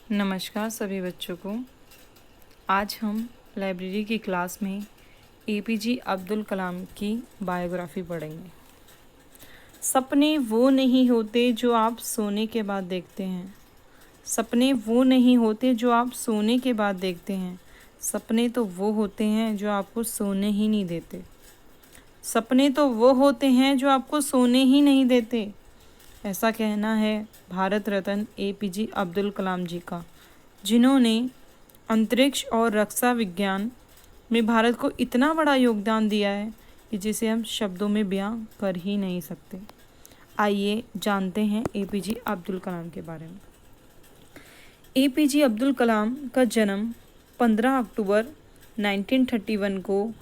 नमस्कार सभी बच्चों को। आज हम लाइब्रेरी की क्लास में एपीजे अब्दुल कलाम की बायोग्राफी पढ़ेंगे। सपने वो नहीं होते जो आप सोने के बाद देखते हैं। सपने वो नहीं होते जो आप सोने के बाद देखते हैं। सपने तो वो होते हैं जो आपको सोने ही नहीं देते। सपने तो वो होते हैं जो आपको सोने ही नहीं देते। ऐसा कहना है भारत रत्न एपीजे अब्दुल कलाम जी का, जिन्होंने अंतरिक्ष और रक्षा विज्ञान में भारत को इतना बड़ा योगदान दिया है कि जिसे हम शब्दों में बयां कर ही नहीं सकते। आइए जानते हैं एपीजे अब्दुल कलाम के बारे में। एपीजे अब्दुल कलाम का जन्म 15 अक्टूबर 1931 को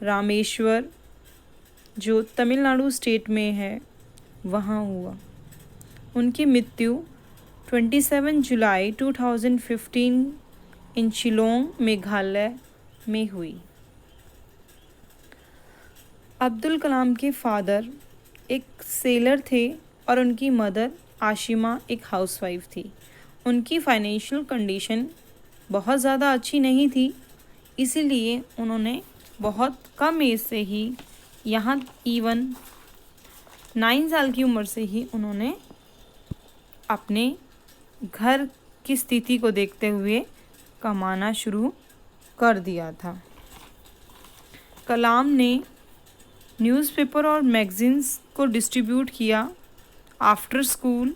रामेश्वर, जो तमिलनाडु स्टेट में है, वहाँ हुआ। उनकी मृत्यु 27 जुलाई 2015 इन शिलोंग, मेघालय में हुई। अब्दुल कलाम के फादर एक सेलर थे और उनकी मदर आशिमा एक हाउसवाइफ थी। उनकी फाइनेंशियल कंडीशन बहुत ज़्यादा अच्छी नहीं थी, इसीलिए उन्होंने बहुत कम एज से ही, यहाँ इवन 9 साल की उम्र से ही उन्होंने अपने घर की स्थिति को देखते हुए कमाना शुरू कर दिया था। कलाम ने न्यूज़पेपर और मैगज़ीन्स को डिस्ट्रीब्यूट किया आफ्टर स्कूल,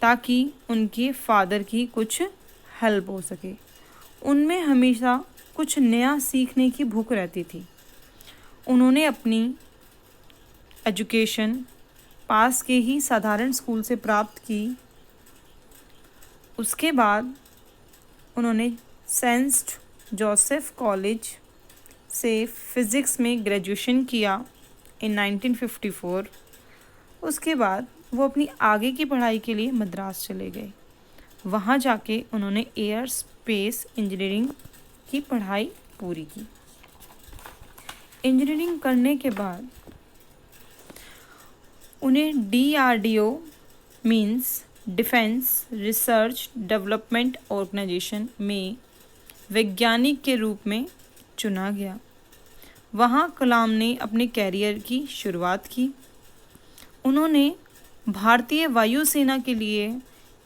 ताकि उनके फादर की कुछ हेल्प हो सके। उनमें हमेशा कुछ नया सीखने की भूख रहती थी। उन्होंने अपनी एजुकेशन पास के ही साधारण स्कूल से प्राप्त की। उसके बाद उन्होंने सेंट जोसेफ कॉलेज से फिज़िक्स में ग्रेजुएशन किया इन 1954। उसके बाद वो अपनी आगे की पढ़ाई के लिए मद्रास चले गए। वहाँ जाके उन्होंने एयर स्पेस इंजीनियरिंग की पढ़ाई पूरी की। इंजीनियरिंग करने के बाद उन्हें DRDO means defence research development organisation में वैज्ञानिक के रूप में चुना गया। वहाँ कलाम ने अपने कैरियर की शुरुआत की। उन्होंने भारतीय वायुसेना के लिए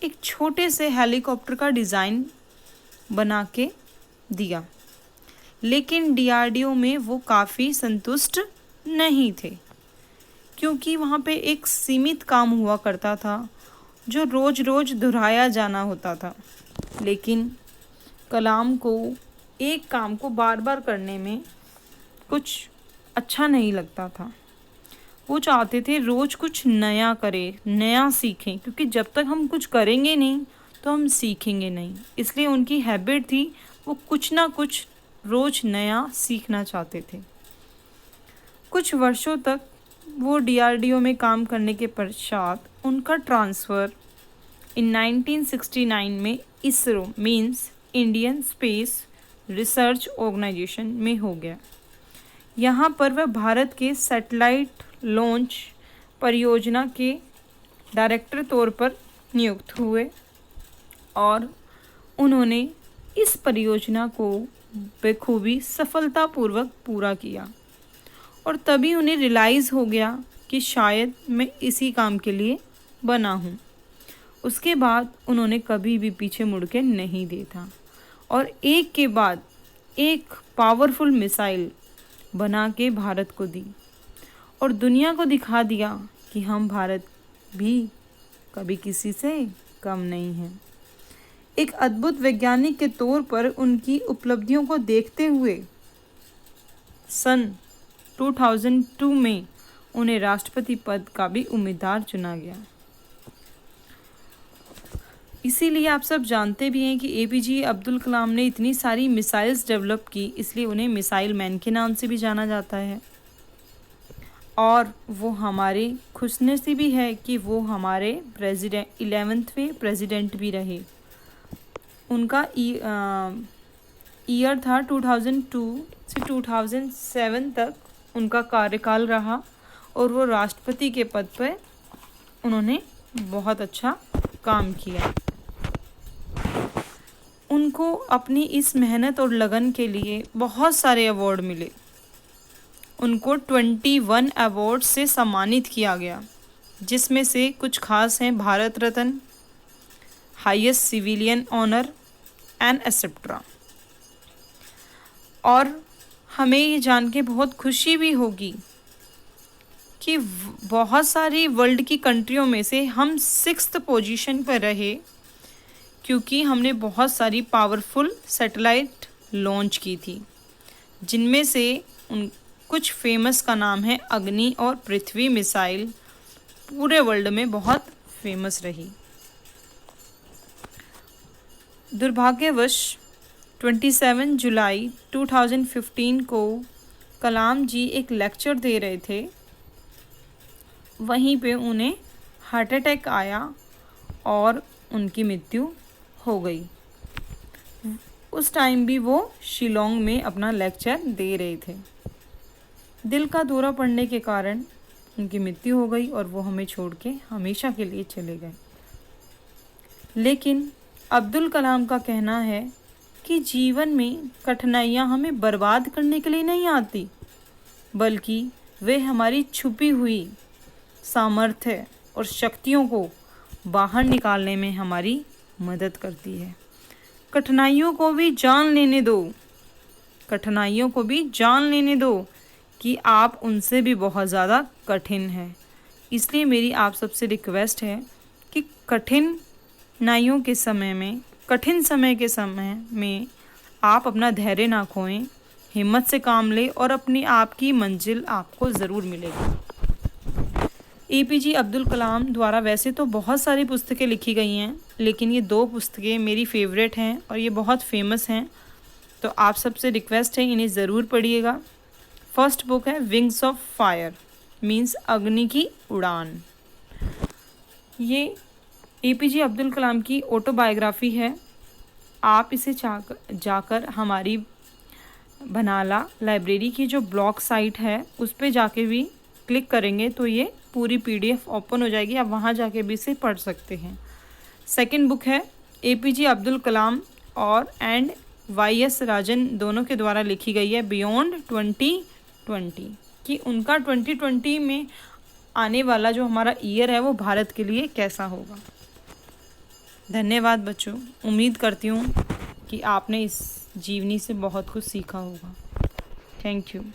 एक छोटे से हेलीकॉप्टर का डिज़ाइन बना के दिया, लेकिन DRDO में वो काफ़ी संतुष्ट नहीं थे, क्योंकि वहाँ पे एक सीमित काम हुआ करता था जो रोज़ रोज़ दोहराया जाना होता था। लेकिन कलाम को एक काम को बार बार करने में कुछ अच्छा नहीं लगता था। वो चाहते थे रोज़ कुछ नया करें, नया सीखें, क्योंकि जब तक हम कुछ करेंगे नहीं तो हम सीखेंगे नहीं। इसलिए उनकी हैबिट थी वो कुछ ना कुछ रोज़ नया सीखना चाहते थे। कुछ वर्षों तक वो DRDO में काम करने के पश्चात उनका ट्रांसफ़र इन 1969 में ISRO means Indian space research organisation में हो गया। यहाँ पर वह भारत के सैटेलाइट लॉन्च परियोजना के डायरेक्टर तौर पर नियुक्त हुए और उन्होंने इस परियोजना को बखूबी सफलतापूर्वक पूरा किया। और तभी उन्हें रियलाइज़ हो गया कि शायद मैं इसी काम के लिए बना हूँ। उसके बाद उन्होंने कभी भी पीछे मुड़ के नहीं देखा और एक के बाद एक पावरफुल मिसाइल बना के भारत को दी और दुनिया को दिखा दिया कि हम भारत भी कभी किसी से कम नहीं हैं। एक अद्भुत वैज्ञानिक के तौर पर उनकी उपलब्धियों को देखते हुए सन 2002 में उन्हें राष्ट्रपति पद का भी उम्मीदवार चुना गया। इसीलिए आप सब जानते भी हैं कि एपीजे अब्दुल कलाम ने इतनी सारी मिसाइल्स डेवलप की, इसलिए उन्हें मिसाइल मैन के नाम से भी जाना जाता है। और वो हमारे खुशनसीबी है कि वो हमारे 11वें प्रेसिडेंट भी रहे। उनका ईयर था 2002 से 2007 तक उनका कार्यकाल रहा और वो राष्ट्रपति के पद पर उन्होंने बहुत अच्छा काम किया। उनको अपनी इस मेहनत और लगन के लिए बहुत सारे अवार्ड मिले। उनको 21 अवार्ड से सम्मानित किया गया, जिसमें से कुछ खास हैं Bharat Ratna, highest civilian honour and et cetera. और हमें ये जान के बहुत खुशी भी होगी कि बहुत सारी वर्ल्ड की कंट्रियों में से हम 6th पोजीशन पर रहे, क्योंकि हमने बहुत सारी पावरफुल सैटेलाइट लॉन्च की थी, जिनमें से उन कुछ फेमस का नाम है अग्नि और पृथ्वी मिसाइल, पूरे वर्ल्ड में बहुत फेमस रही। दुर्भाग्यवश 27 जुलाई 2015 को कलाम जी एक लेक्चर दे रहे थे, वहीं पे उन्हें हार्ट अटैक आया और उनकी मृत्यु हो गई। उस टाइम भी वो शिलोंग में अपना लेक्चर दे रहे थे। दिल का दौरा पड़ने के कारण उनकी मृत्यु हो गई और वो हमें छोड़ के हमेशा के लिए चले गए। लेकिन अब्दुल कलाम का कहना है कि जीवन में कठिनाइयाँ हमें बर्बाद करने के लिए नहीं आती, बल्कि वे हमारी छुपी हुई सामर्थ्य और शक्तियों को बाहर निकालने में हमारी मदद करती है। कठिनाइयों को भी जान लेने दो, कठिनाइयों को भी जान लेने दो कि आप उनसे भी बहुत ज़्यादा कठिन है। इसलिए मेरी आप सबसे रिक्वेस्ट है कि कठिनाइयों के समय में, कठिन समय के समय में आप अपना धैर्य ना खोएं, हिम्मत से काम लें और अपनी आप की मंजिल आपको ज़रूर मिलेगी। APJ अब्दुल कलाम द्वारा वैसे तो बहुत सारी पुस्तकें लिखी गई हैं, लेकिन ये 2 पुस्तकें मेरी फेवरेट हैं और ये बहुत फेमस हैं, तो आप सबसे रिक्वेस्ट है इन्हें ज़रूर पढ़िएगा। फर्स्ट बुक है विंग्स ऑफ फायर, मीन्स अग्नि की उड़ान। ये APJ अब्दुल कलाम की ऑटोबायोग्राफी है। आप इसे जाकर हमारी बनाला लाइब्रेरी की जो ब्लॉग साइट है उस पे जाके भी क्लिक करेंगे तो ये पूरी PDF ओपन हो जाएगी, आप वहाँ जाके भी इसे पढ़ सकते हैं। सेकंड बुक है APJ अब्दुल कलाम और एंड YS राजन दोनों के द्वारा लिखी गई है, बियॉन्ड 2020, कि उनका 2020 में आने वाला जो हमारा ईयर है वो भारत के लिए कैसा होगा। धन्यवाद बच्चों, उम्मीद करती हूँ कि आपने इस जीवनी से बहुत कुछ सीखा होगा। Thank you.